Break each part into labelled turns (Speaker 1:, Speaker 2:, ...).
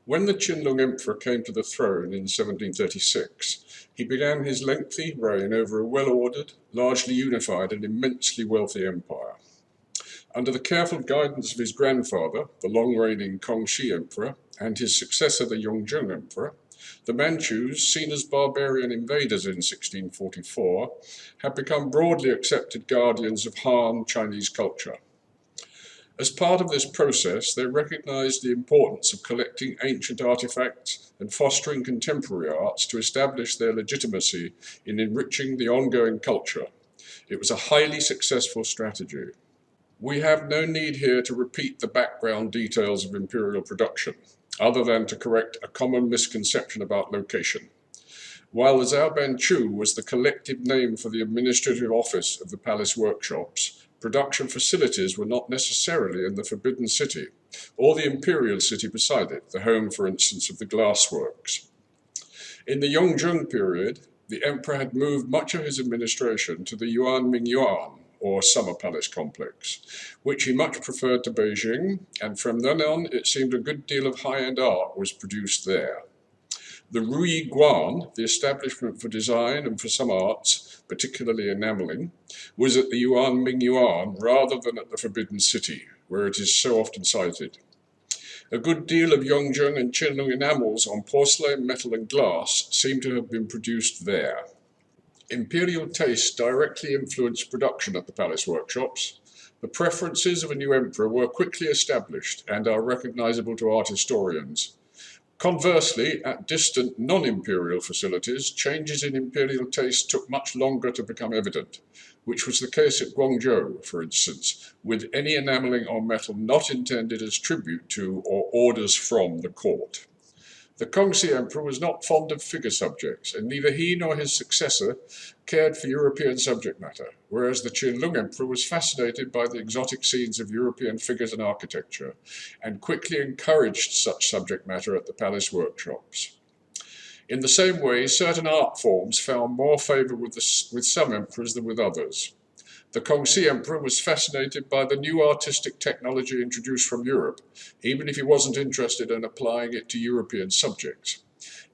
Speaker 1: When the Qianlong Emperor came to the throne in 1736, he began his lengthy reign over a well-ordered, largely unified and immensely wealthy empire. Under the careful guidance of his grandfather, the long-reigning Kongxi Emperor, and his successor, the Yongjung Emperor, the Manchus, seen as barbarian invaders in 1644, had become broadly accepted guardians of Han Chinese culture. As part of this process, they recognized the importance of collecting ancient artifacts and fostering contemporary arts to establish their legitimacy in enriching the ongoing culture. It was a highly successful strategy. We have no need here to repeat the background details of imperial production, other than to correct a common misconception about location. While the Zhaobanchu was the collective name for the administrative office of the palace workshops, production facilities were not necessarily in the Forbidden City, or the Imperial City beside it, the home, for instance, of the glassworks. In the Yongjung period, the emperor had moved much of his administration to the Yuan, or Summer Palace complex, which he much preferred to Beijing, and from then on it seemed a good deal of high-end art was produced there. The Ruyi Guan, the establishment for design and for some arts, particularly enameling, was at the Yuan rather than at the Forbidden City, where it is so often cited. A good deal of Yongjung and Qianlong enamels on porcelain, metal and glass seem to have been produced there. Imperial taste directly influenced production at the palace workshops. The preferences of a new emperor were quickly established and are recognizable to art historians. Conversely, at distant non-imperial facilities, changes in imperial taste took much longer to become evident, which was the case at Guangzhou, for instance, with any enameling on metal not intended as tribute to or orders from the court. The Kongxi Emperor was not fond of figure subjects, and neither he nor his successor cared for European subject matter, whereas the Qianlong Emperor was fascinated by the exotic scenes of European figures and architecture, and quickly encouraged such subject matter at the palace workshops. In the same way, certain art forms found more favour with some emperors than with others. The Kongxi Emperor was fascinated by the new artistic technology introduced from Europe, even if he wasn't interested in applying it to European subjects.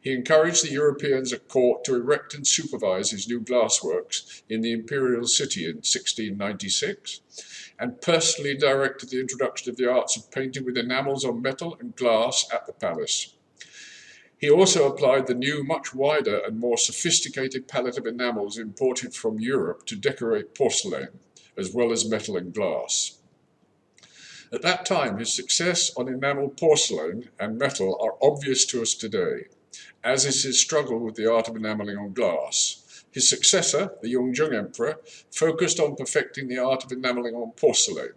Speaker 1: He encouraged the Europeans at court to erect and supervise his new glassworks in the Imperial City in 1696, and personally directed the introduction of the arts of painting with enamels on metal and glass at the palace. He also applied the new, much wider and more sophisticated palette of enamels imported from Europe to decorate porcelain, as well as metal and glass. At that time, his success on enameled porcelain and metal are obvious to us today, as is his struggle with the art of enameling on glass. His successor, the Yongjung Emperor, focused on perfecting the art of enameling on porcelain,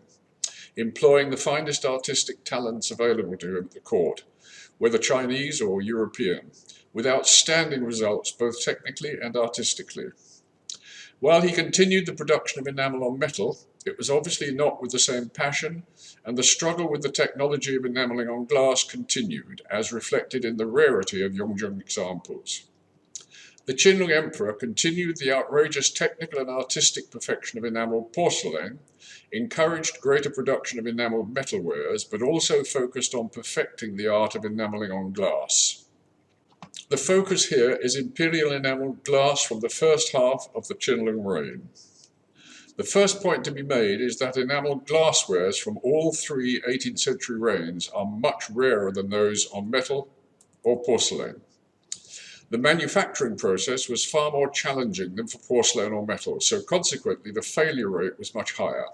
Speaker 1: employing the finest artistic talents available to him at the court, whether Chinese or European, with outstanding results both technically and artistically. While he continued the production of enamel on metal, it was obviously not with the same passion, and the struggle with the technology of enameling on glass continued, as reflected in the rarity of Yongjung examples. The Qianlong Emperor continued the outrageous technical and artistic perfection of enameled porcelain, encouraged greater production of enameled metalwares, but also focused on perfecting the art of enameling on glass. The focus here is imperial enameled glass from the first half of the Qianlong reign. The first point to be made is that enameled glasswares from all three 18th century reigns are much rarer than those on metal or porcelain. The manufacturing process was far more challenging than for porcelain or metal, so consequently the failure rate was much higher.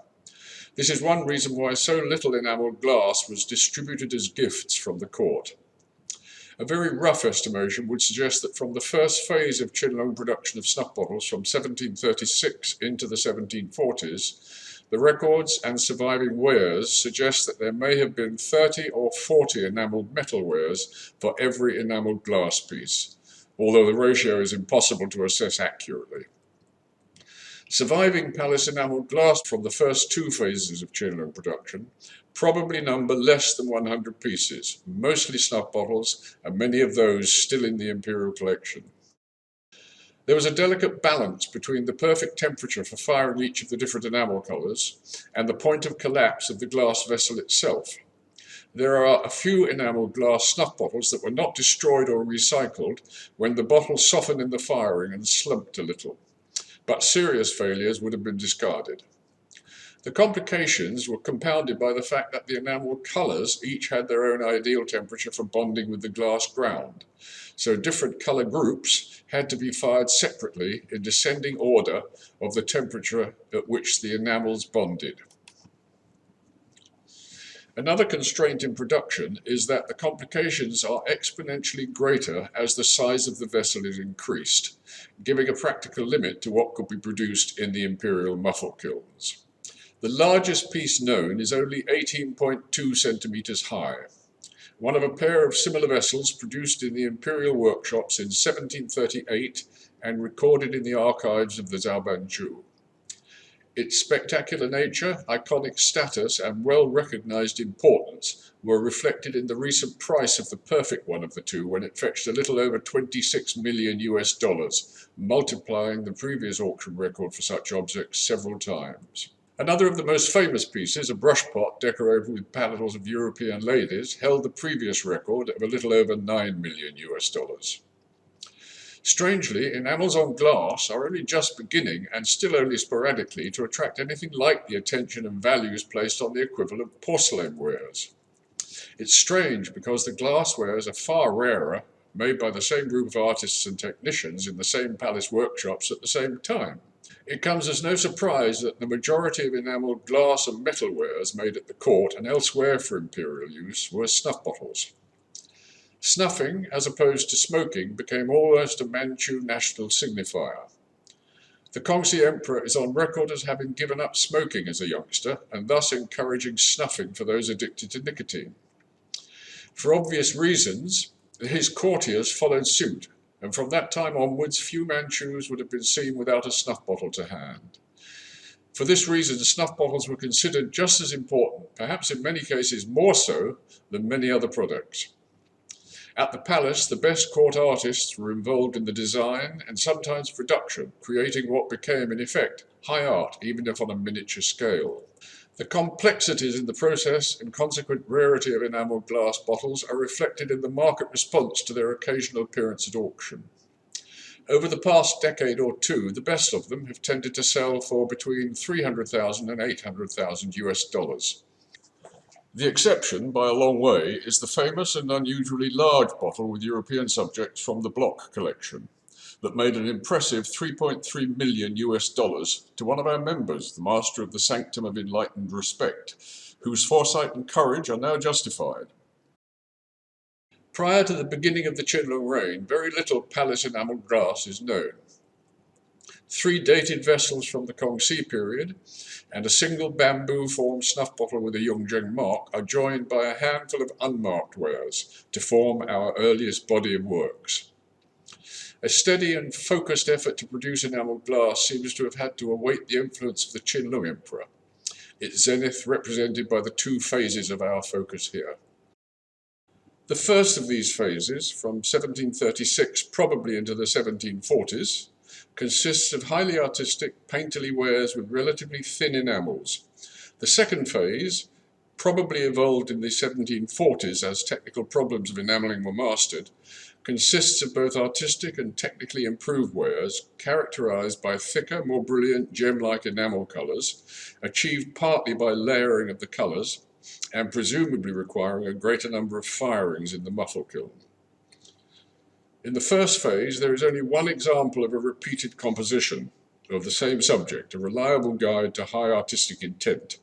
Speaker 1: This is one reason why so little enameled glass was distributed as gifts from the court. A very rough estimation would suggest that from the first phase of Qianlong production of snuff bottles from 1736 into the 1740s, the records and surviving wares suggest that there may have been 30 or 40 enameled metalwares for every enameled glass piece, although the ratio is impossible to assess accurately. Surviving palace enameled glass from the first two phases of Qianlong production probably number less than 100 pieces, mostly snuff bottles, and many of those still in the imperial collection. There was a delicate balance between the perfect temperature for firing each of the different enamel colours and the point of collapse of the glass vessel itself. There are a few enamelled glass snuff bottles that were not destroyed or recycled when the bottle softened in the firing and slumped a little, but serious failures would have been discarded. The complications were compounded by the fact that the enamel colours each had their own ideal temperature for bonding with the glass ground, so different colour groups had to be fired separately in descending order of the temperature at which the enamels bonded. Another constraint in production is that the complications are exponentially greater as the size of the vessel is increased, giving a practical limit to what could be produced in the Imperial muffle kilns. The largest piece known is only 18.2 centimetres high, one of a pair of similar vessels produced in the Imperial workshops in 1738 and recorded in the archives of the Zhaobanzhou. Its spectacular nature, iconic status, and well-recognised importance were reflected in the recent price of the perfect one of the two when it fetched a little over 26 million US dollars, multiplying the previous auction record for such objects several times. Another of the most famous pieces, a brush pot decorated with panels of European ladies, held the previous record of a little over 9 million US dollars. Strangely, enamels on glass are only just beginning, and still only sporadically, to attract anything like the attention and values placed on the equivalent porcelain wares. It's strange because the glasswares are far rarer, made by the same group of artists and technicians in the same palace workshops at the same time. It comes as no surprise that the majority of enamelled glass and metal wares made at the court and elsewhere for imperial use were snuff bottles. Snuffing, as opposed to smoking, became almost a Manchu national signifier. The Kongxi Emperor is on record as having given up smoking as a youngster and thus encouraging snuffing for those addicted to nicotine. For obvious reasons, his courtiers followed suit, and from that time onwards few Manchus would have been seen without a snuff bottle to hand. For this reason, snuff bottles were considered just as important, perhaps in many cases more so, than many other products. At the palace, the best court artists were involved in the design and sometimes production, creating what became, in effect, high art, even if on a miniature scale. The complexities in the process and consequent rarity of enamelled glass bottles are reflected in the market response to their occasional appearance at auction. Over the past decade or two, the best of them have tended to sell for between $300,000 and $800,000 US dollars. The exception, by a long way, is the famous and unusually large bottle with European subjects from the Block collection that made an impressive 3.3 million US dollars to one of our members, the Master of the Sanctum of Enlightened Respect, whose foresight and courage are now justified. Prior to the beginning of the Qianlong reign, very little palace enamelled glass is known. 3 dated vessels from the Kongxi period and a single bamboo-formed snuff bottle with a Yongjing mark are joined by a handful of unmarked wares to form our earliest body of works. A steady and focused effort to produce enamelled glass seems to have had to await the influence of the Qianlong Emperor, its zenith represented by the 2 phases of our focus here. The first of these phases, from 1736 probably into the 1740s, consists of highly artistic, painterly wares with relatively thin enamels. The second phase, probably evolved in the 1740s as technical problems of enamelling were mastered, consists of both artistic and technically improved wares, characterized by thicker, more brilliant, gem-like enamel colors, achieved partly by layering of the colors, and presumably requiring a greater number of firings in the muffle kiln. In the first phase, there is only one example of a repeated composition of the same subject, a reliable guide to high artistic intent.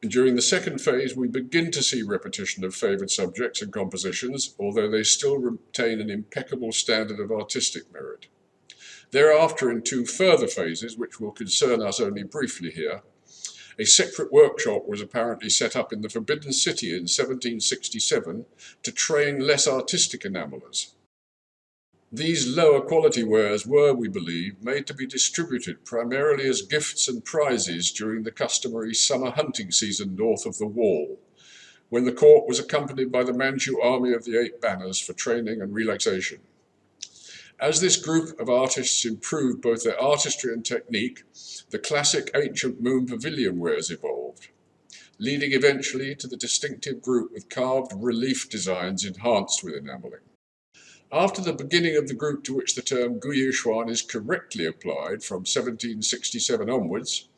Speaker 1: During the second phase, we begin to see repetition of favoured subjects and compositions, although they still retain an impeccable standard of artistic merit. Thereafter, in 2 further phases, which will concern us only briefly here, a separate workshop was apparently set up in the Forbidden City in 1767 to train less artistic enamellers. These lower quality wares were, we believe, made to be distributed primarily as gifts and prizes during the customary summer hunting season north of the Wall, when the court was accompanied by the Manchu Army of the 8 Banners for training and relaxation. As this group of artists improved both their artistry and technique, the classic ancient moon pavilion wares evolved. leading eventually to the distinctive group with carved relief designs enhanced with enamelling. After the beginning of the group to which the term Guyuxuan is correctly applied from 1767 onwards,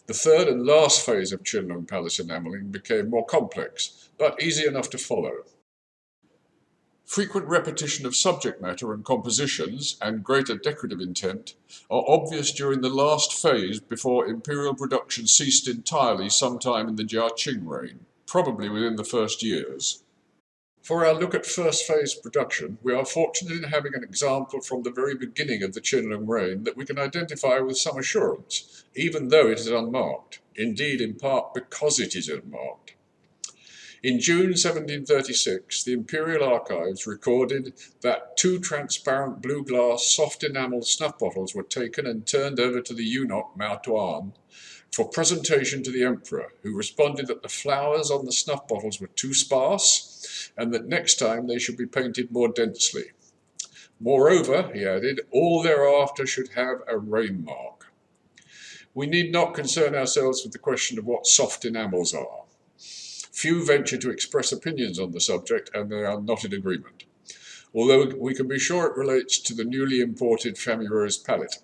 Speaker 1: the third and last phase of Qianlong Palace enamelling became more complex, but easy enough to follow. Frequent repetition of subject matter and compositions and greater decorative intent are obvious during the last phase before Imperial production ceased entirely sometime in the Jiaqing reign, probably within the first years. For our look at first phase production, we are fortunate in having an example from the very beginning of the Qianlong reign that we can identify with some assurance, even though it is unmarked, indeed in part because it is unmarked. In June 1736, the Imperial Archives recorded that 2 transparent blue glass soft enamel snuff bottles were taken and turned over to the eunuch Mao Tuan for presentation to the emperor, who responded that the flowers on the snuff bottles were too sparse and that next time they should be painted more densely. Moreover, he added, all thereafter should have a rain mark. We need not concern ourselves with the question of what soft enamels are. Few venture to express opinions on the subject, and they are not in agreement, although we can be sure it relates to the newly imported Famille Rose palette.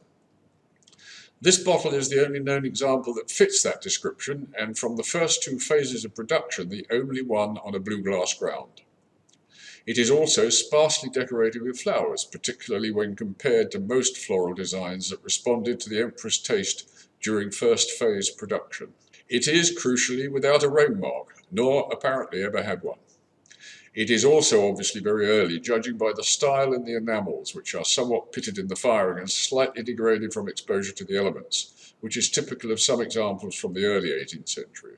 Speaker 1: This bottle is the only known example that fits that description, and from the first 2 phases of production, the only one on a blue glass ground. It is also sparsely decorated with flowers, particularly when compared to most floral designs that responded to the emperor's taste during first phase production. It is, crucially, without a rain mark, nor apparently ever had one. It is also obviously very early, judging by the style and the enamels, which are somewhat pitted in the firing and slightly degraded from exposure to the elements, which is typical of some examples from the early 18th century.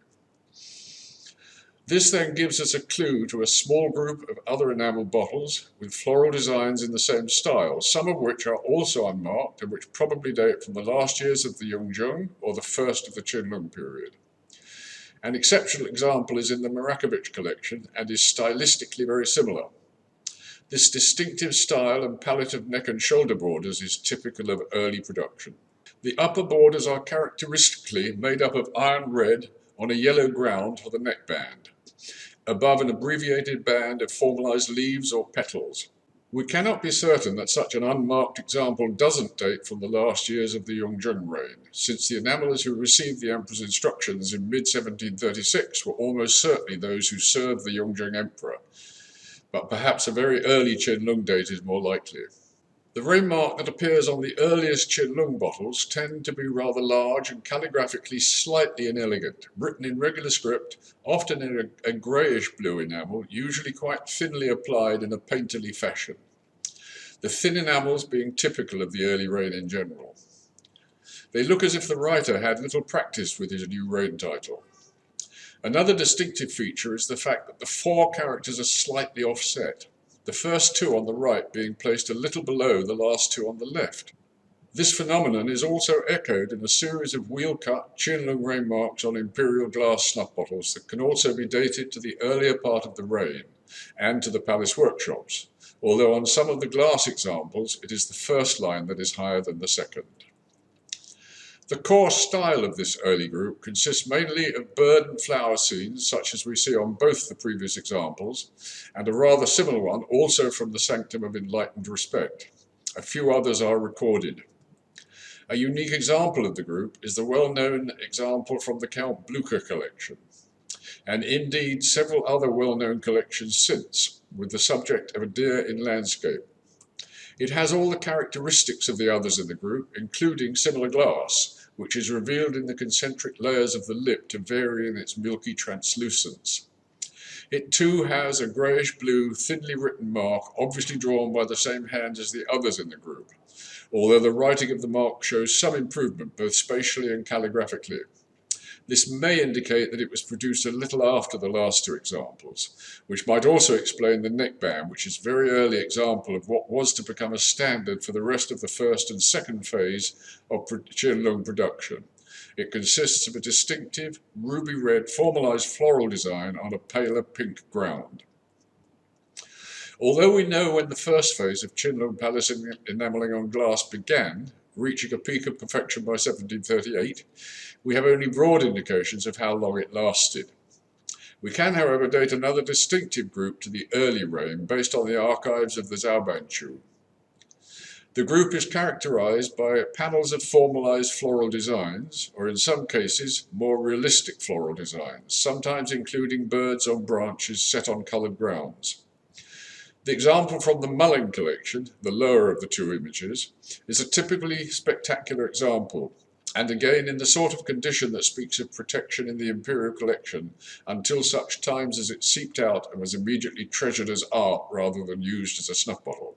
Speaker 1: This then gives us a clue to a small group of other enamel bottles with floral designs in the same style, some of which are also unmarked and which probably date from the last years of the Yongjung or the first of the Qianlong period. An exceptional example is in the Marakovich collection and is stylistically very similar. This distinctive style and palette of neck and shoulder borders is typical of early production. The upper borders are characteristically made up of iron red on a yellow ground for the neckband, above an abbreviated band of formalized leaves or petals. We cannot be certain that such an unmarked example doesn't date from the last years of the Yongjung reign, since the enamelers who received the emperor's instructions in mid-1736 were almost certainly those who served the Yongjung emperor, but perhaps a very early Qianlong date is more likely. The rain mark that appears on the earliest Qianlong bottles tend to be rather large and calligraphically slightly inelegant, written in regular script, often in a greyish-blue enamel, usually quite thinly applied in a painterly fashion, the thin enamels being typical of the early reign in general. They look as if the writer had little practice with his new reign title. Another distinctive feature is the fact that the 4 characters are slightly offset, the first 2 on the right being placed a little below the last 2 on the left. This phenomenon is also echoed in a series of wheel-cut Qianlong rain marks on imperial glass snuff bottles that can also be dated to the earlier part of the reign and to the palace workshops, although on some of the glass examples it is the first line that is higher than the second. The core style of this early group consists mainly of bird and flower scenes, such as we see on both the previous examples, and a rather similar one also from the Sanctum of Enlightened Respect. A few others are recorded. A unique example of the group is the well-known example from the Count Blücher collection, and indeed several other well-known collections since, with the subject of a deer in landscape. It has all the characteristics of the others in the group, including similar glass, which is revealed in the concentric layers of the lip to vary in its milky translucence. It too has a greyish-blue, thinly written mark, obviously drawn by the same hand as the others in the group, although the writing of the mark shows some improvement, both spatially and calligraphically. This may indicate that it was produced a little after the last 2 examples, which might also explain the neckband, which is a very early example of what was to become a standard for the rest of the first and second phase of Qianlong production. It consists of a distinctive ruby red formalized floral design on a paler pink ground. Although we know when the first phase of Qianlong Palace enamelling on glass began, reaching a peak of perfection by 1738, we have only broad indications of how long it lasted. We can, however, date another distinctive group to the early reign based on the archives of the Zhaobanchu. The group is characterized by panels of formalized floral designs, or in some cases, more realistic floral designs, sometimes including birds on branches set on colored grounds. The example from the Mulling collection, the lower of the two images, is a typically spectacular example, and again in the sort of condition that speaks of protection in the Imperial collection until such times as it seeped out and was immediately treasured as art rather than used as a snuff bottle.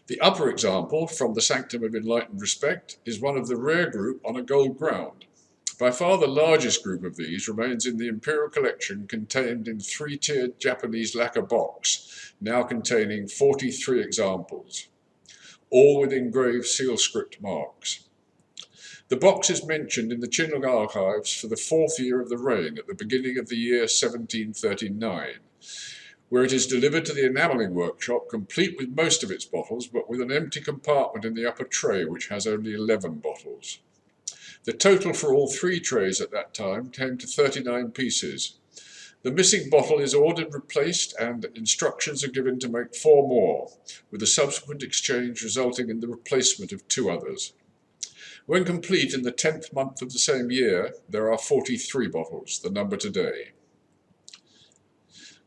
Speaker 1: The upper example, from the Sanctum of Enlightened Respect, is one of the rare group on a gold ground. By far the largest group of these remains in the Imperial collection, contained in three-tiered Japanese lacquer box, now containing 43 examples, all with engraved seal script marks. The box is mentioned in the Qianlong archives for the 4th year of the reign, at the beginning of the year 1739, where it is delivered to the enamelling workshop, complete with most of its bottles, but with an empty compartment in the upper tray, which has only 11 bottles. The total for all 3 trays at that time came to 39 pieces. The missing bottle is ordered replaced, and instructions are given to make 4 more, with a subsequent exchange resulting in the replacement of 2 others. When complete in the 10th month of the same year, there are 43 bottles, the number today.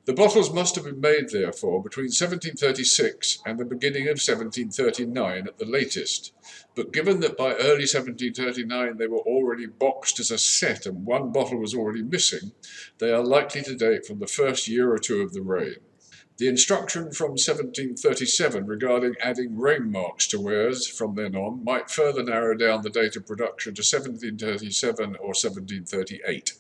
Speaker 1: The bottles must have been made, therefore, between 1736 and the beginning of 1739 at the latest, but given that by early 1739 they were already boxed as a set and 1 bottle was already missing, they are likely to date from the first year or 2 of the reign. The instruction from 1737 regarding adding reign marks to wares from then on might further narrow down the date of production to 1737 or 1738.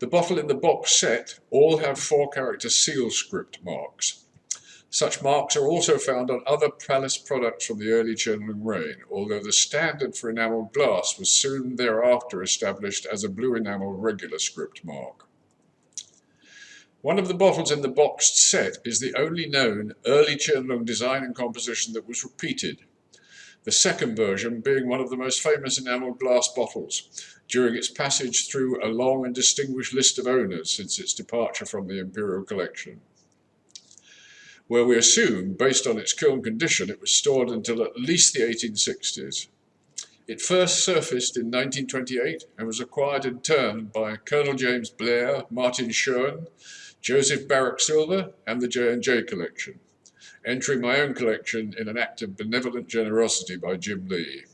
Speaker 1: The bottle in the box set all have 4-character seal script marks. Such marks are also found on other palace products from the early Qianlong reign, although the standard for enameled glass was soon thereafter established as a blue enamel regular script mark. One of the bottles in the boxed set is the only known early Qianlong design and composition that was repeated, the second version being one of the most famous enameled glass bottles, during its passage through a long and distinguished list of owners since its departure from the Imperial collection, where we assume, based on its kiln condition, it was stored until at least the 1860s. It first surfaced in 1928 and was acquired in turn by Colonel James Blair, Martin Schoen, Joseph Barrack Silver, and the J&J collection, entering my own collection in an act of benevolent generosity by Jim Lee.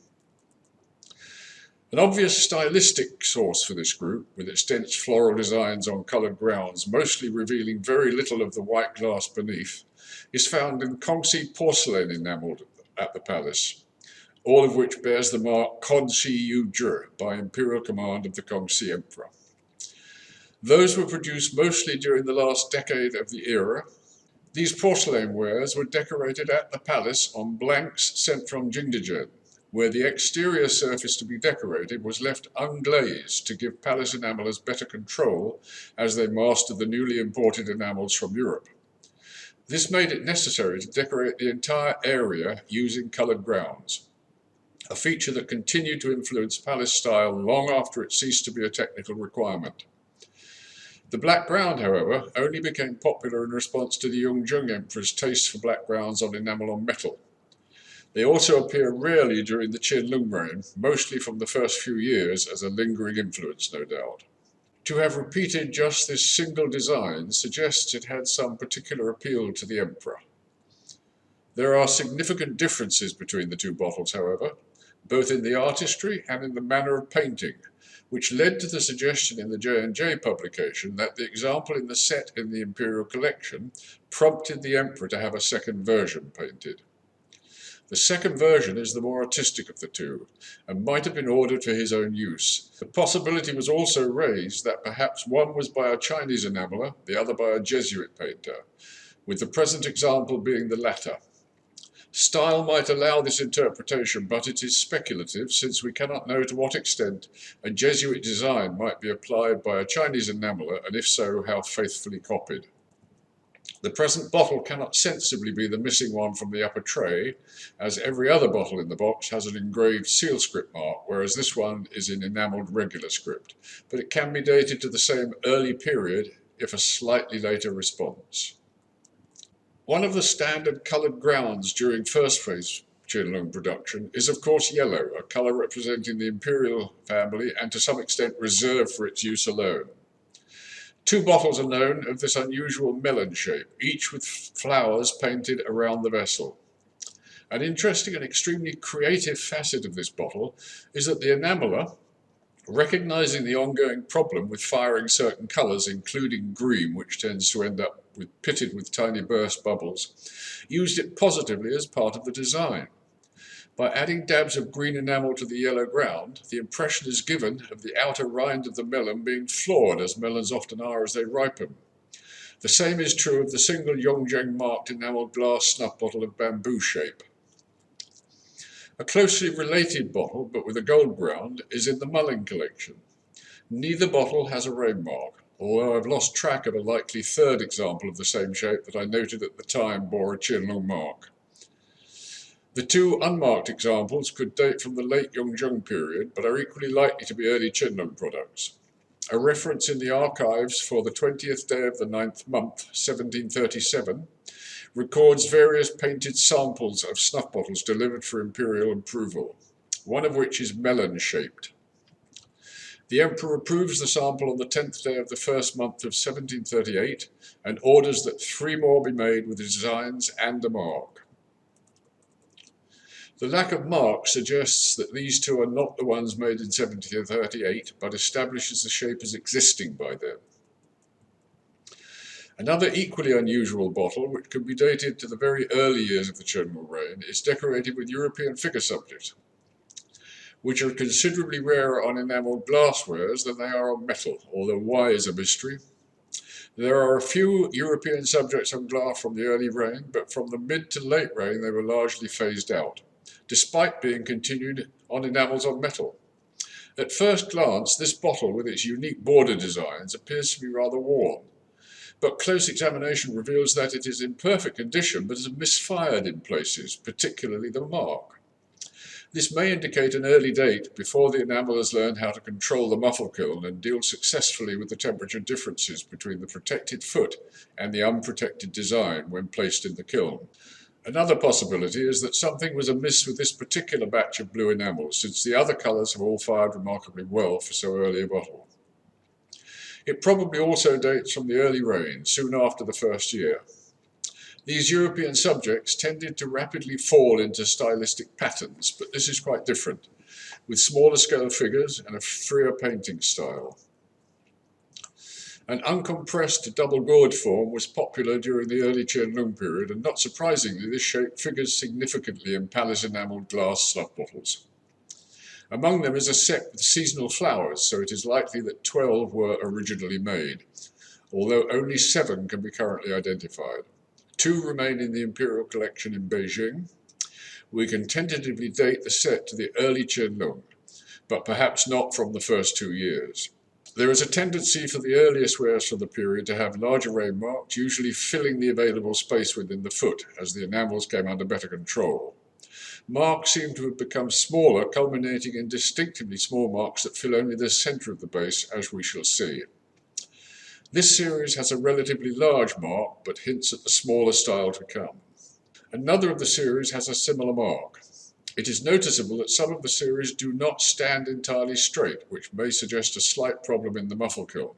Speaker 1: An obvious stylistic source for this group, with its dense floral designs on coloured grounds, mostly revealing very little of the white glass beneath, is found in Kongxi porcelain enamelled at the palace, all of which bears the mark Kongxi Yu Zhi by imperial command of the Kongxi Emperor. Those were produced mostly during the last decade of the era. These porcelain wares were decorated at the palace on blanks sent from Jingdezhen, where the exterior surface to be decorated was left unglazed to give palace enamelers better control as they mastered the newly imported enamels from Europe. This made it necessary to decorate the entire area using coloured grounds, a feature that continued to influence palace style long after it ceased to be a technical requirement. The black ground, however, only became popular in response to the Yongjung Emperor's taste for black grounds on enamel on metal. They also appear rarely during the Qianlong reign, mostly from the first few years as a lingering influence, no doubt. To have repeated just this single design suggests it had some particular appeal to the emperor. There are significant differences between the 2 bottles, however, both in the artistry and in the manner of painting, which led to the suggestion in the J&J publication that the example in the set in the Imperial collection prompted the emperor to have a second version painted. The second version is the more artistic of the 2, and might have been ordered for his own use. The possibility was also raised that perhaps one was by a Chinese enameller, the other by a Jesuit painter, with the present example being the latter. Style might allow this interpretation, but it is speculative, since we cannot know to what extent a Jesuit design might be applied by a Chinese enameller, and if so, how faithfully copied. The present bottle cannot sensibly be the missing one from the upper tray, as every other bottle in the box has an engraved seal script mark, whereas this one is in enamelled regular script, but it can be dated to the same early period if a slightly later response. One of the standard coloured grounds during first phase Qianlong production is of course yellow, a colour representing the Imperial family and to some extent reserved for its use alone. Two bottles are known of this unusual melon shape, each with flowers painted around the vessel. An interesting and extremely creative facet of this bottle is that the enameller, recognizing the ongoing problem with firing certain colours, including green, which tends to end up pitted with tiny burst bubbles, used it positively as part of the design. By adding dabs of green enamel to the yellow ground, the impression is given of the outer rind of the melon being flawed, as melons often are as they ripen. The same is true of the single Yongzheng marked enamelled glass snuff bottle of bamboo shape. A closely related bottle, but with a gold ground, is in the mulling collection. Neither bottle has a rain mark, although I've lost track of a likely third example of the same shape that I noted at the time bore a Qianlong mark. The two unmarked examples could date from the late Yongzheng period, but are equally likely to be early Qianlong products. A reference in the archives for the 20th day of the 9th month, 1737, records various painted samples of snuff bottles delivered for Imperial approval, one of which is melon-shaped. The Emperor approves the sample on the 10th day of the first month of 1738 and orders that 3 more be made with designs and a mark. The lack of marks suggests that these two are not the ones made in 1738, but establishes the shape as existing by then. Another equally unusual bottle, which can be dated to the very early years of the Qianlong reign, is decorated with European figure subjects, which are considerably rarer on enamelled glasswares than they are on metal, although why is a mystery. There are a few European subjects on glass from the early reign, but from the mid to late reign they were largely phased out, despite being continued on enamels on metal. At first glance, this bottle, with its unique border designs, appears to be rather worn, but close examination reveals that it is in perfect condition but has misfired in places, particularly the mark. This may indicate an early date before the enamellers learned how to control the muffle kiln and deal successfully with the temperature differences between the protected foot and the unprotected design when placed in the kiln. Another possibility is that something was amiss with this particular batch of blue enamel, since the other colours have all fired remarkably well for so early a bottle. It probably also dates from the early reign, soon after the first year. These European subjects tended to rapidly fall into stylistic patterns, but this is quite different, with smaller scale figures and a freer painting style. An uncompressed double-gourd form was popular during the early Qianlong period, and not surprisingly, this shape figures significantly in palace enamelled glass snuff bottles. Among them is a set with seasonal flowers, so it is likely that 12 were originally made, although only 7 can be currently identified. 2 remain in the Imperial collection in Beijing. We can tentatively date the set to the early Qianlong, but perhaps not from the first 2 years. There is a tendency for the earliest wares from the period to have larger rain marks, usually filling the available space within the foot, as the enamels came under better control. Marks seem to have become smaller, culminating in distinctively small marks that fill only the centre of the base, as we shall see. This series has a relatively large mark, but hints at the smaller style to come. Another of the series has a similar mark. It is noticeable that some of the series do not stand entirely straight, which may suggest a slight problem in the muffle kiln,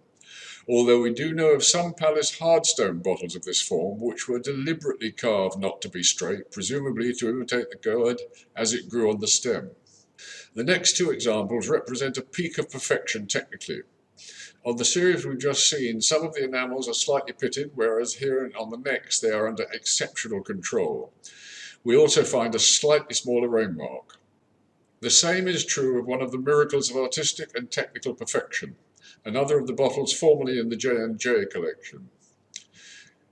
Speaker 1: although we do know of some palace hardstone bottles of this form which were deliberately carved not to be straight, presumably to imitate the gourd as it grew on the stem. The next 2 examples represent a peak of perfection technically. On the series we've just seen, some of the enamels are slightly pitted, whereas here on the next they are under exceptional control. We also find a slightly smaller rain mark. The same is true of one of the miracles of artistic and technical perfection, another of the bottles formerly in the J&J collection.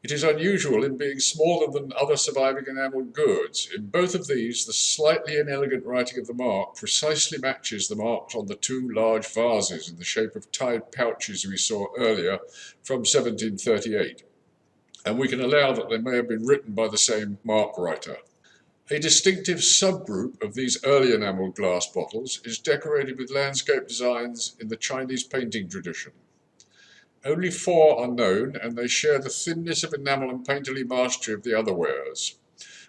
Speaker 1: It is unusual in being smaller than other surviving enamelled gourds. In both of these, the slightly inelegant writing of the mark precisely matches the marks on the 2 large vases in the shape of tied pouches we saw earlier from 1738. and we can allow that they may have been written by the same mark writer. A distinctive subgroup of these early enamelled glass bottles is decorated with landscape designs in the Chinese painting tradition. Only 4 are known, and they share the thinness of enamel and painterly mastery of the other wares.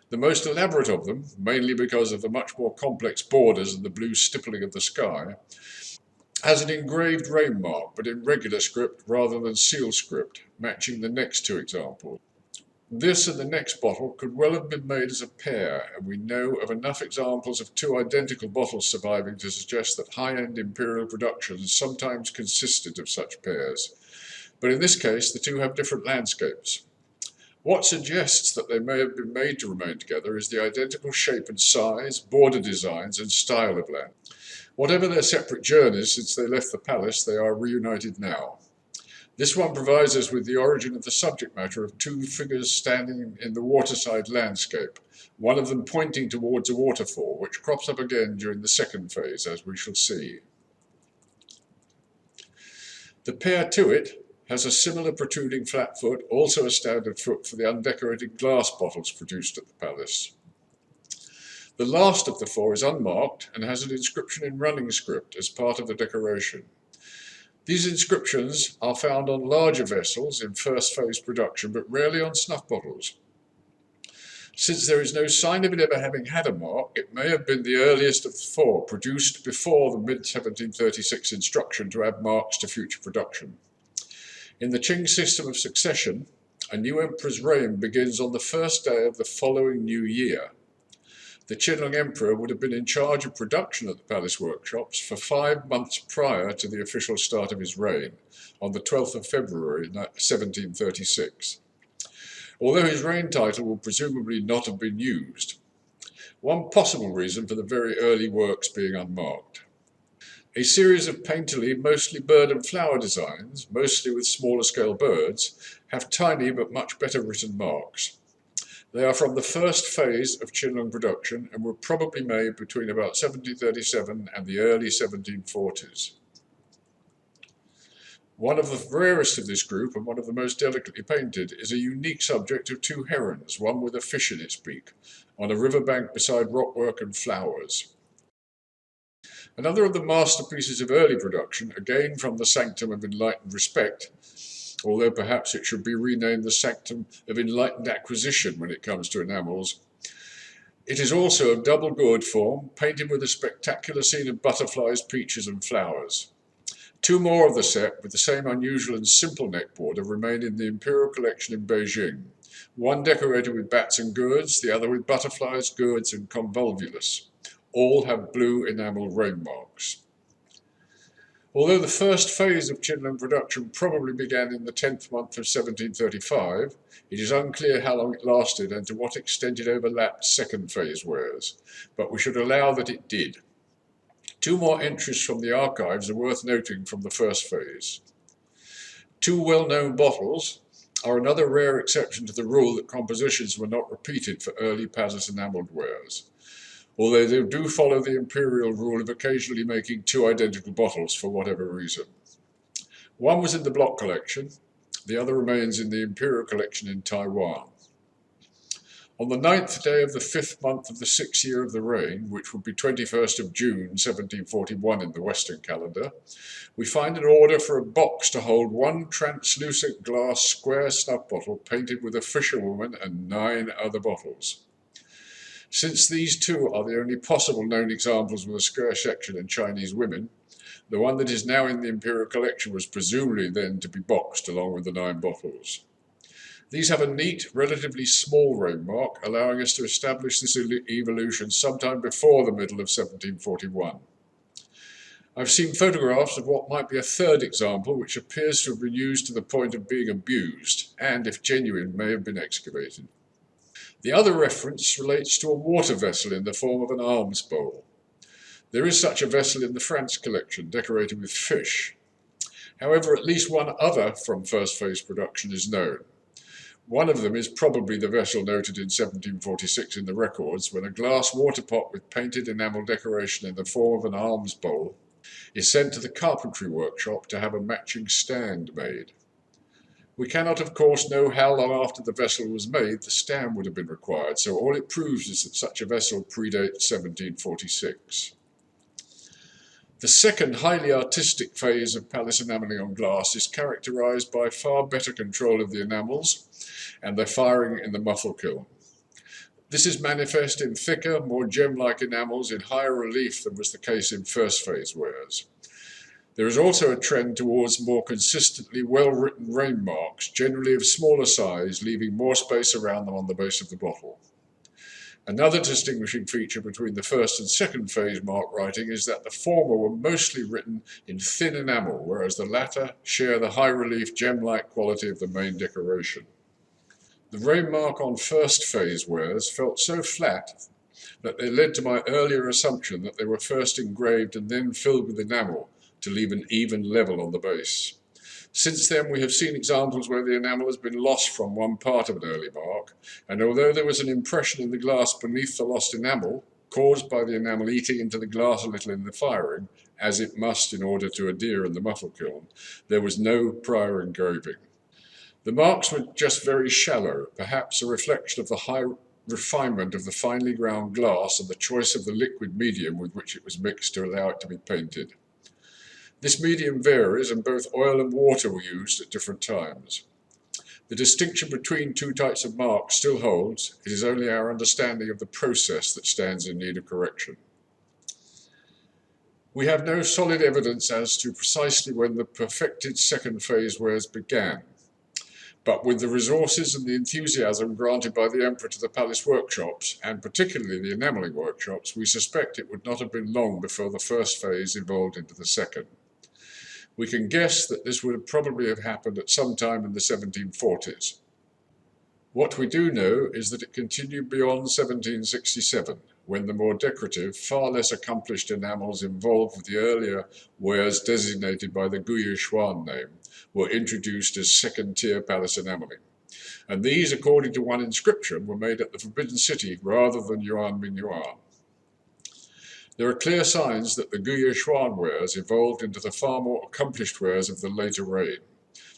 Speaker 1: The most elaborate of them, mainly because of the much more complex borders and the blue stippling of the sky, has an engraved rain mark, but in regular script rather than seal script, matching the next 2 examples. This and the next bottle could well have been made as a pair, and we know of enough examples of 2 identical bottles surviving to suggest that high-end Imperial productions sometimes consisted of such pairs. But in this case, the 2 have different landscapes. What suggests that they may have been made to remain together is the identical shape and size, border designs, and style of land. Whatever their separate journeys since they left the palace, they are reunited now. This one provides us with the origin of the subject matter of 2 figures standing in the waterside landscape, one of them pointing towards a waterfall, which crops up again during the second phase, as we shall see. The pair to it has a similar protruding flat foot, also a standard foot for the undecorated glass bottles produced at the palace. The last of the 4 is unmarked and has an inscription in running script as part of the decoration. These inscriptions are found on larger vessels in first phase production, but rarely on snuff bottles. Since there is no sign of it ever having had a mark, it may have been the earliest of the 4, produced before the mid-1736 instruction to add marks to future production. In the Qing system of succession, a new emperor's reign begins on the first day of the following new year. The Qianlong emperor would have been in charge of production at the palace workshops for 5 months prior to the official start of his reign, on the 12th of February 1736. Although his reign title will presumably not have been used. One possible reason for the very early works being unmarked. A series of painterly, mostly bird and flower designs, mostly with smaller scale birds, have tiny but much better written marks. They are from the first phase of Qianlong production and were probably made between about 1737 and the early 1740s. One of the rarest of this group, and one of the most delicately painted, is a unique subject of 2 herons, one with a fish in its beak, on a riverbank beside rockwork and flowers. Another of the masterpieces of early production, again from the Sanctum of Enlightened Respect, although perhaps it should be renamed the Sanctum of Enlightened Acquisition when it comes to enamels. It is also of double gourd form, painted with a spectacular scene of butterflies, peaches and flowers. 2 more of the set, with the same unusual and simple neck border, remain in the Imperial collection in Beijing. One decorated with bats and gourds, the other with butterflies, gourds and convolvulus. All have blue enamel rain marks. Although the first phase of Qianlong production probably began in the 10th month of 1735, it is unclear how long it lasted and to what extent it overlapped second phase wares, but we should allow that it did. 2 more entries from the archives are worth noting from the first phase. 2 well-known bottles are another rare exception to the rule that compositions were not repeated for early palace enamelled wares, although they do follow the Imperial rule of occasionally making 2 identical bottles for whatever reason. One was in the block collection, the other remains in the Imperial collection in Taiwan. On the 9th day of the 5th month of the 6th year of the reign, which would be 21st of June 1741 in the Western calendar, we find an order for a box to hold 1 translucent glass square snuff bottle painted with a fisherwoman and 9 other bottles. Since these 2 are the only possible known examples with a square section in Chinese women, the one that is now in the Imperial collection was presumably then to be boxed along with the 9 bottles. These have a neat, relatively small rain mark, allowing us to establish this evolution sometime before the middle of 1741. I've seen photographs of what might be a 3rd example, which appears to have been used to the point of being abused, and, if genuine, may have been excavated. The other reference relates to a water vessel in the form of an alms bowl. There is such a vessel in the France collection, decorated with fish. However, at least one other from first phase production is known. One of them is probably the vessel noted in 1746 in the records, when a glass water pot with painted enamel decoration in the form of an alms bowl is sent to the carpentry workshop to have a matching stand made. We cannot, of course, know how long after the vessel was made the stamp would have been required, so all it proves is that such a vessel predates 1746. The second highly artistic phase of palace enamelling on glass is characterized by far better control of the enamels and their firing in the muffle kiln. This is manifest in thicker, more gem-like enamels in higher relief than was the case in first phase wares. There is also a trend towards more consistently well-written rain marks, generally of smaller size, leaving more space around them on the base of the bottle. Another distinguishing feature between the first and second phase mark writing is that the former were mostly written in thin enamel, whereas the latter share the high-relief gem-like quality of the main decoration. The rain mark on first phase wares felt so flat that they led to my earlier assumption that they were first engraved and then filled with enamel to leave an even level on the base. Since then, we have seen examples where the enamel has been lost from one part of an early mark, and although there was an impression in the glass beneath the lost enamel, caused by the enamel eating into the glass a little in the firing, as it must in order to adhere in the muffle kiln, there was no prior engraving. The marks were just very shallow, perhaps a reflection of the high refinement of the finely ground glass and the choice of the liquid medium with which it was mixed to allow it to be painted. This medium varies, and both oil and water were used at different times. The distinction between two types of marks still holds. It is only our understanding of the process that stands in need of correction. We have no solid evidence as to precisely when the perfected second phase wares began, but with the resources and the enthusiasm granted by the Emperor to the palace workshops, and particularly the enamelling workshops, we suspect it would not have been long before the first phase evolved into the second. We can guess that this would probably have happened at some time in the 1740s. What we do know is that it continued beyond 1767, when the more decorative, far less accomplished enamels involved with the earlier wares designated by the Guye Xuan name were introduced as second-tier palace enamelling. And these, according to one inscription, were made at the Forbidden City rather than Yuan Mingyuan. There are clear signs that the Guye Xuan wares evolved into the far more accomplished wares of the later reign.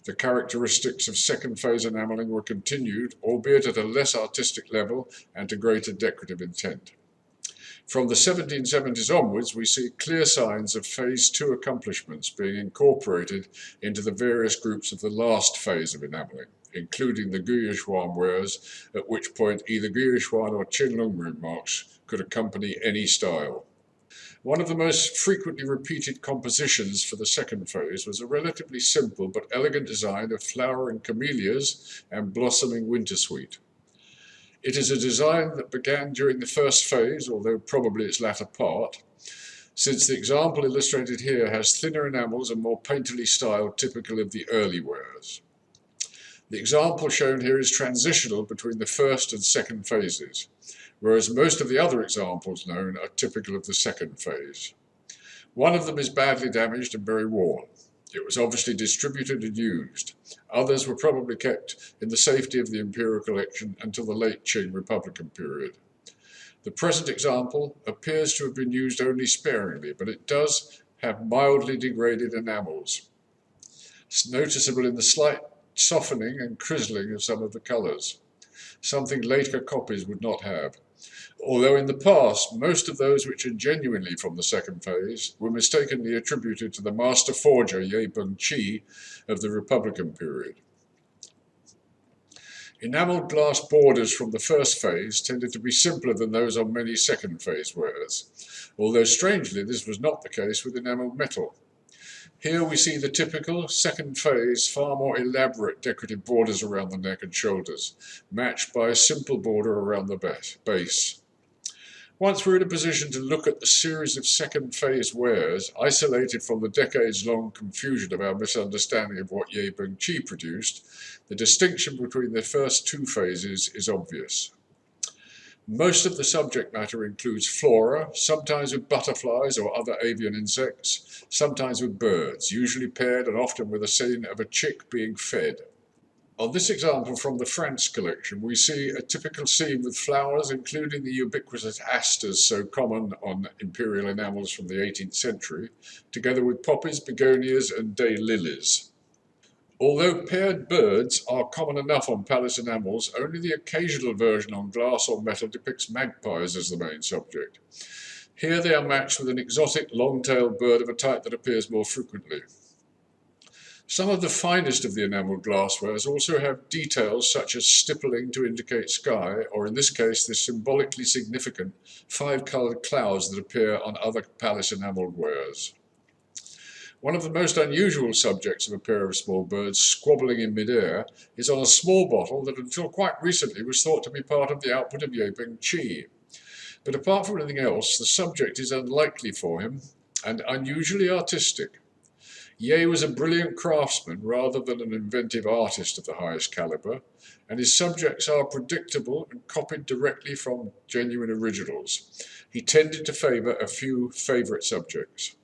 Speaker 1: The characteristics of second phase enamelling were continued, albeit at a less artistic level and to greater decorative intent. From the 1770s onwards, we see clear signs of phase 2 accomplishments being incorporated into the various groups of the last phase of enamelling, including the Guye Xuan wares, at which point either Guye Xuan or Qianlong marks could accompany any style. One of the most frequently repeated compositions for the second phase was a relatively simple but elegant design of flowering camellias and blossoming wintersweet. It is a design that began during the first phase, although probably its latter part, since the example illustrated here has thinner enamels and more painterly style typical of the early wares. The example shown here is transitional between the first and second phases, whereas most of the other examples known are typical of the second phase. One of them is badly damaged and very worn. It was obviously distributed and used. Others were probably kept in the safety of the Imperial collection until the late Qing Republican period. The present example appears to have been used only sparingly, but it does have mildly degraded enamels. It's noticeable in the slight softening and crizzling of some of the colours, something later copies would not have. Although in the past, most of those which are genuinely from the second phase were mistakenly attributed to the master forger Ye Bengqi of the Republican period. Enamelled glass borders from the first phase tended to be simpler than those on many second phase wares, although strangely this was not the case with enamelled metal. Here we see the typical second phase, far more elaborate decorative borders around the neck and shoulders, matched by a simple border around the base. Once we're in a position to look at the series of second phase wares, isolated from the decades-long confusion of our misunderstanding of what Ye Bengqi produced, the distinction between the first two phases is obvious. Most of the subject matter includes flora, sometimes with butterflies or other avian insects, sometimes with birds, usually paired and often with a scene of a chick being fed. On this example from the France collection, we see a typical scene with flowers, including the ubiquitous asters so common on imperial enamels from the 18th century, together with poppies, begonias, and day lilies. Although paired birds are common enough on palace enamels, only the occasional version on glass or metal depicts magpies as the main subject. Here they are matched with an exotic long-tailed bird of a type that appears more frequently. Some of the finest of the enamelled glasswares also have details such as stippling to indicate sky, or in this case the symbolically significant 5-coloured clouds that appear on other palace enamelled wares. One of the most unusual subjects of a pair of small birds squabbling in mid-air is on a small bottle that until quite recently was thought to be part of the output of Yebeng Qi. But apart from anything else, the subject is unlikely for him and unusually artistic. Ye was a brilliant craftsman rather than an inventive artist of the highest caliber, and his subjects are predictable and copied directly from genuine originals. He tended to favour a few favourite subjects.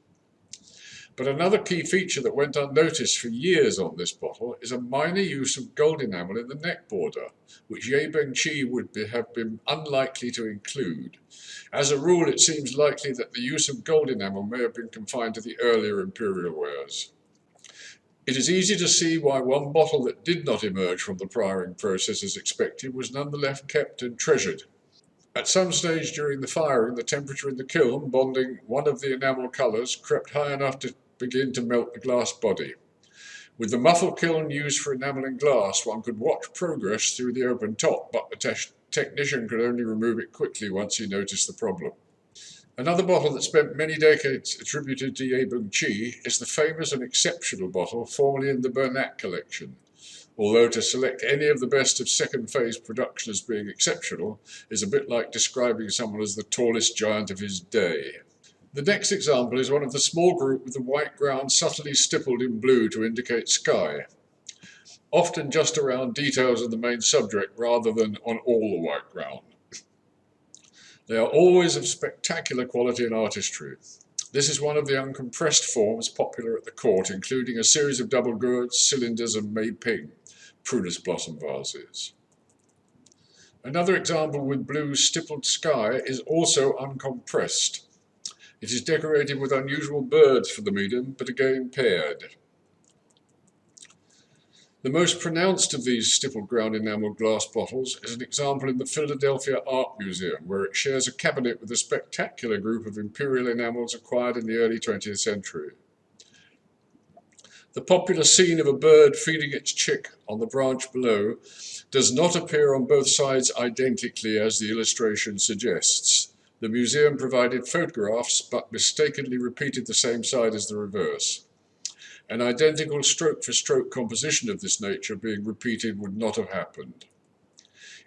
Speaker 1: But another key feature that went unnoticed for years on this bottle is a minor use of gold enamel in the neck border, which Yebeng Qi would have been unlikely to include. As a rule, it seems likely that the use of gold enamel may have been confined to the earlier Imperial wares. It is easy to see why one bottle that did not emerge from the firing process as expected was nonetheless kept and treasured. At some stage during the firing, the temperature in the kiln bonding one of the enamel colours crept high enough to begin to melt the glass body. With the muffle kiln used for enamelling glass, one could watch progress through the open top, but the technician could only remove it quickly once he noticed the problem. Another bottle that spent many decades attributed to Yebeng Qi is the famous and exceptional bottle formerly in the Bernat collection. Although to select any of the best of second phase production as being exceptional is a bit like describing someone as the tallest giant of his day. The next example is one of the small group with the white ground subtly stippled in blue to indicate sky, often just around details of the main subject rather than on all the white ground. They are always of spectacular quality and artistry. This is one of the uncompressed forms popular at the court, including a series of double gourds, cylinders and mei ping, prunus blossom vases. Another example with blue stippled sky is also uncompressed. It is decorated with unusual birds for the medium, but again paired. The most pronounced of these stippled ground enamel glass bottles is an example in the Philadelphia Art Museum, where it shares a cabinet with a spectacular group of Imperial enamels acquired in the early 20th century. The popular scene of a bird feeding its chick on the branch below does not appear on both sides identically as the illustration suggests. The museum provided photographs but mistakenly repeated the same side as the reverse. An identical stroke-for-stroke composition of this nature being repeated would not have happened.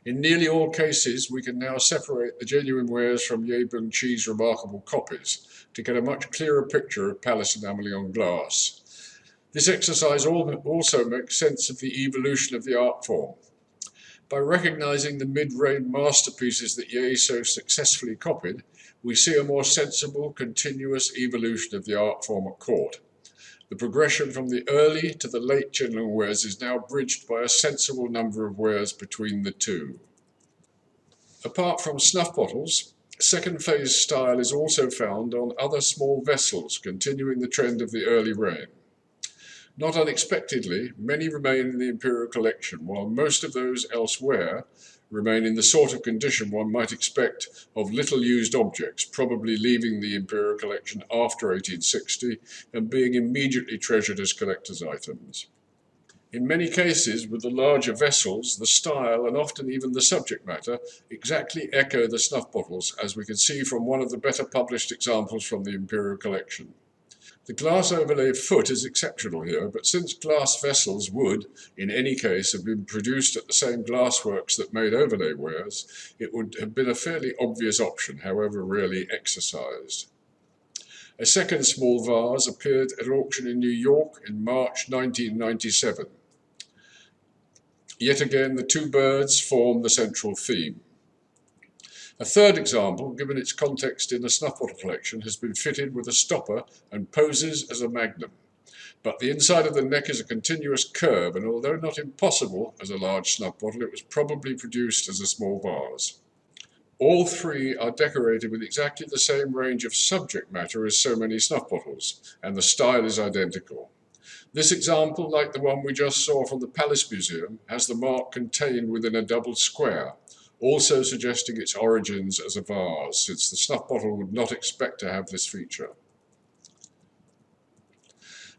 Speaker 1: In nearly all cases, we can now separate the genuine wares from Yebeng Qi's remarkable copies to get a much clearer picture of palace enamelling on glass. This exercise also makes sense of the evolution of the art form. By recognizing the mid-reign masterpieces that Ye so successfully copied, we see a more sensible, continuous evolution of the art form at court. The progression from the early to the late Qianlong wares is now bridged by a sensible number of wares between the two. Apart from snuff bottles, second phase style is also found on other small vessels, continuing the trend of the early reign. Not unexpectedly, many remain in the Imperial collection, while most of those elsewhere remain in the sort of condition one might expect of little-used objects, probably leaving the Imperial collection after 1860 and being immediately treasured as collector's items. In many cases, with the larger vessels, the style and often even the subject matter exactly echo the snuff bottles, as we can see from one of the better published examples from the Imperial collection. The glass overlaid foot is exceptional here, but since glass vessels would, in any case, have been produced at the same glassworks that made overlay wares, it would have been a fairly obvious option, however rarely exercised. A second small vase appeared at auction in New York in March 1997. Yet again, the two birds form the central theme. A third example, given its context in a snuff bottle collection, has been fitted with a stopper and poses as a magnum. But the inside of the neck is a continuous curve, and although not impossible as a large snuff bottle, it was probably produced as a small vase. All three are decorated with exactly the same range of subject matter as so many snuff bottles, and the style is identical. This example, like the one we just saw from the Palace Museum, has the mark contained within a double square, also suggesting its origins as a vase, since the snuff bottle would not expect to have this feature.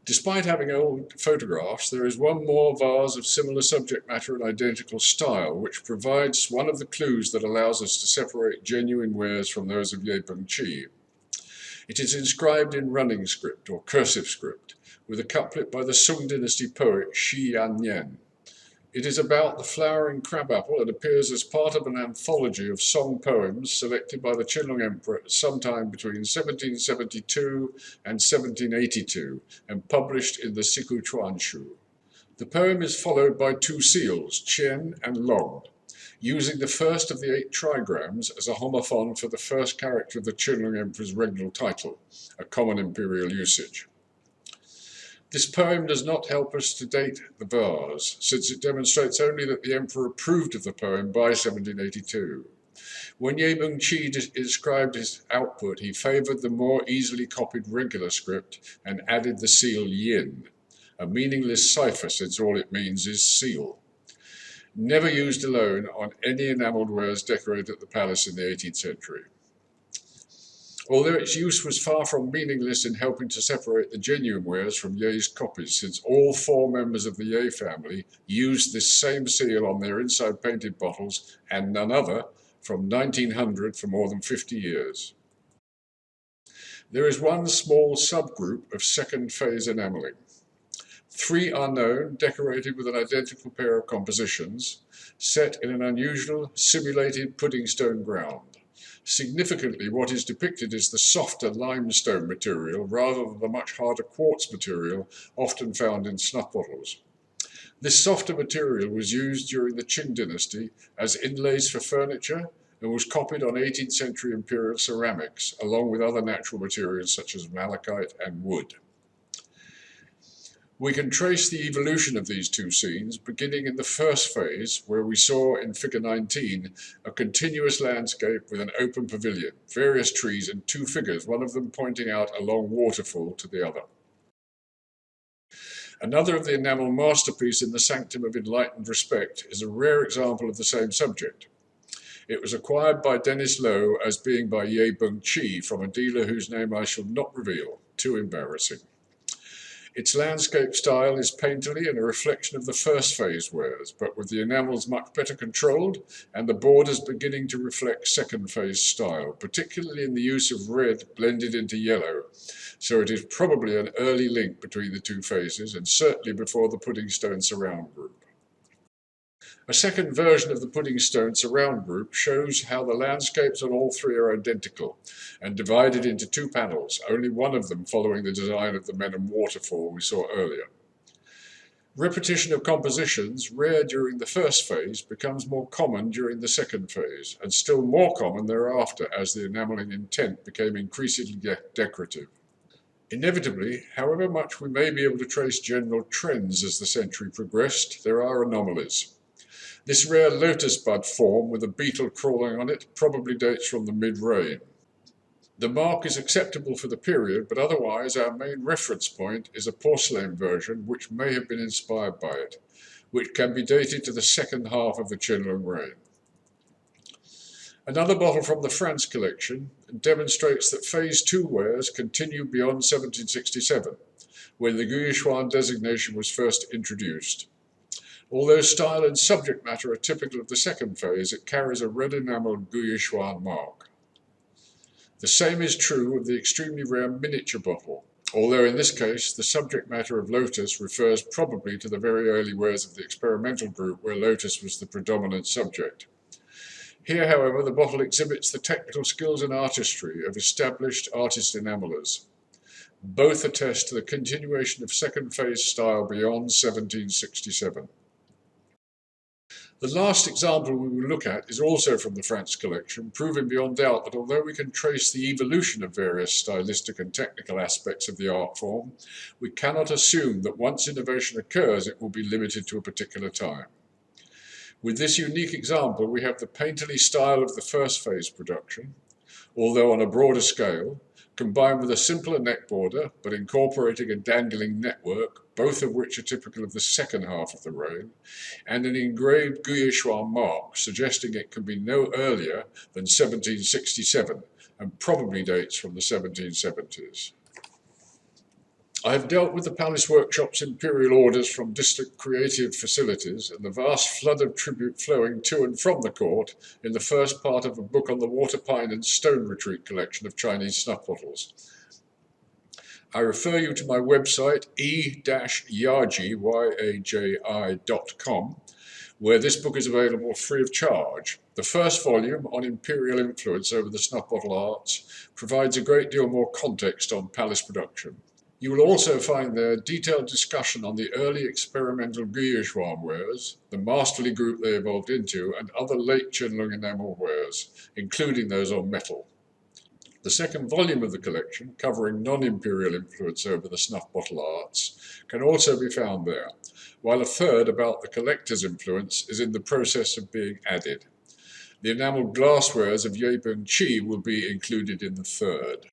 Speaker 1: Despite having old photographs, there is one more vase of similar subject matter and identical style, which provides one of the clues that allows us to separate genuine wares from those of Yebeng Qi. It is inscribed in running script, or cursive script, with a couplet by the Sung dynasty poet Qianlong. It is about the flowering crabapple and appears as part of an anthology of song poems selected by the Qianlong Emperor sometime between 1772 and 1782 and published in the Sichuan Shu. The poem is followed by two seals, Qian and Long, using the first of the 8 trigrams as a homophon for the first character of the Qianlong Emperor's regnal title, a common imperial usage. This poem does not help us to date the vase, since it demonstrates only that the emperor approved of the poem by 1782. When Yebeng Qi described his output, he favoured the more easily copied regular script and added the seal yin, a meaningless cipher since all it means is seal. Never used alone on any enamelled wares decorated at the palace in the 18th century. Although its use was far from meaningless in helping to separate the genuine wares from Ye's copies, since all 4 members of the Ye family used this same seal on their inside painted bottles and none other from 1900 for more than 50 years. There is one small subgroup of second phase enamelling. 3 are known, decorated with an identical pair of compositions, set in an unusual simulated pudding stone ground. Significantly, what is depicted is the softer limestone material rather than the much harder quartz material often found in snuff bottles. This softer material was used during the Qing dynasty as inlays for furniture and was copied on 18th century imperial ceramics, along with other natural materials such as malachite and wood. We can trace the evolution of these 2 scenes, beginning in the first phase, where we saw in figure 19 a continuous landscape with an open pavilion, various trees and 2 figures, one of them pointing out a long waterfall to the other. Another of the enamel masterpiece in the Sanctum of Enlightened Respect is a rare example of the same subject. It was acquired by Dennis Lowe as being by Yebeng Qi from a dealer whose name I shall not reveal, too embarrassing. Its landscape style is painterly and a reflection of the first phase wares, but with the enamels much better controlled and the borders beginning to reflect second phase style, particularly in the use of red blended into yellow. So it is probably an early link between the 2 phases and certainly before the pudding stone surround group. A second version of the pudding stone surround group shows how the landscapes on all 3 are identical and divided into 2 panels, only one of them following the design of the Menam waterfall we saw earlier. Repetition of compositions, rare during the first phase, becomes more common during the second phase, and still more common thereafter as the enamelling intent became increasingly decorative. Inevitably, however much we may be able to trace general trends as the century progressed, there are anomalies. This rare lotus bud form with a beetle crawling on it probably dates from the mid-reign. The mark is acceptable for the period, but otherwise our main reference point is a porcelain version which may have been inspired by it, which can be dated to the second half of the Qianlong reign. Another bottle from the France collection demonstrates that Phase 2 wares continue beyond 1767, when the Guyuan designation was first introduced. Although style and subject matter are typical of the second phase, it carries a red enameled Guyuan mark. The same is true of the extremely rare miniature bottle, although in this case the subject matter of lotus refers probably to the very early wares of the experimental group where lotus was the predominant subject. Here, however, the bottle exhibits the technical skills and artistry of established artist enamelers. Both attest to the continuation of second phase style beyond 1767. The last example we will look at is also from the France collection, proving beyond doubt that although we can trace the evolution of various stylistic and technical aspects of the art form, we cannot assume that once innovation occurs, it will be limited to a particular time. With this unique example, we have the painterly style of the first phase production, although on a broader scale, combined with a simpler neck border, but incorporating a dangling network, both of which are typical of the second half of the reign, and an engraved Guiyuan mark suggesting it can be no earlier than 1767 and probably dates from the 1770s. I have dealt with the Palace Workshop's imperial orders from distant creative facilities and the vast flood of tribute flowing to and from the court in the first part of a book on the water pine and stone retreat collection of Chinese snuff bottles. I refer you to my website e-yaji.com, where this book is available free of charge. The first volume, on imperial influence over the snuff bottle arts, provides a great deal more context on palace production. You will also find there detailed discussion on the early experimental Guiyuan wares, the masterly group they evolved into, and other late Qianlong enamel wares, including those on metal. The second volume of the collection, covering non-imperial influence over the snuff bottle arts, can also be found there, while a third about the collector's influence is in the process of being added. The enamelled glasswares of Yepe and Qi will be included in the third.